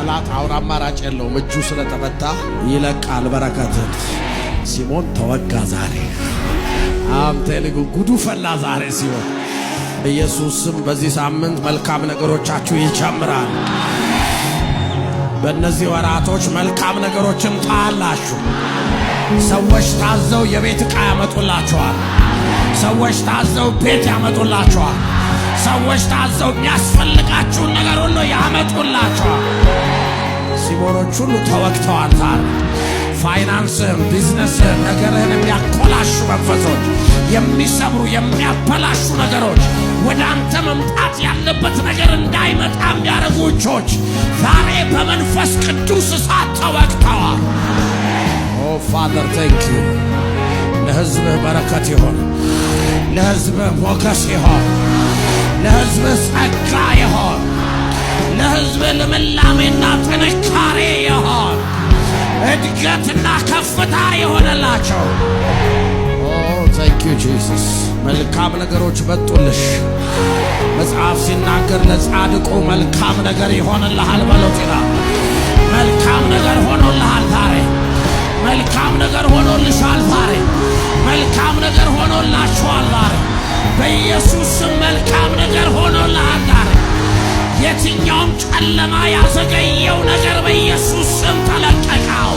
ጠላት አሁን አማራጭ የለውም። እጁ ስለተመታ ይለቃል በረከትን። ሲሞን ተወጋ ዛሬ። አንተ ልጉ ጉዱ ፈላ ዛሬ ሲሆን ኢየሱስም በዚህ ሳምንት መልካም ነገሮቻችሁ ይጨምራል። በእነዚህ ወራቶች መልካም ነገሮችን ታላችሁ። ሰዎች ታዘው የቤት ዕቃ ያመጡላችኋል። ሰዎች ታዘው ቤት ያመጡላችኋል። ሰዎች ታዘው የሚያስፈልጋችሁን ነገር ሁሉ ያመጡላችኋል። ሲሞኖች ሁሉ ተወግተዋል ዛሬ። ፋይናንስህን፣ ቢዝነስህን፣ ነገርህን የሚያኮላሹ መንፈሶች፣ የሚሰብሩ የሚያበላሹ ነገሮች፣ ወደ አንተ መምጣት ያለበት ነገር እንዳይመጣ የሚያደርጉ እጆች ዛሬ በመንፈስ ቅዱስ እሳት ተወግተዋል። ኦ ፋዘር ቴንክ ዩ። ለሕዝብህ በረከት ይሆን፣ ለሕዝብህ ሞገስ ይሆን፣ ለሕዝብህ ጸጋ ይሆን፣ ለሕዝብህ ልምላሜና ጥንካሬ ይሆን፣ እድገትና ከፍታ ይሆንላቸው። ኦ ታንክ ዩ ጂሰስ። መልካም ነገሮች መጡልሽ። መጽሐፍ ሲናገር ለጻድቁ መልካም ነገር ይሆንልሃል በሎት ይላል። መልካም ነገር ሆኖልሃል ዛሬ። መልካም ነገር ሆኖልሻል ዛሬ። መልካም ነገር ሆኖላችኋል ዛሬ። በኢየሱስ ስም መልካም ነገር ሆኖልሃል ዛሬ። የትኛውም ጨለማ ያዘገየው ነገር በኢየሱስ ስም ተለቀቀው።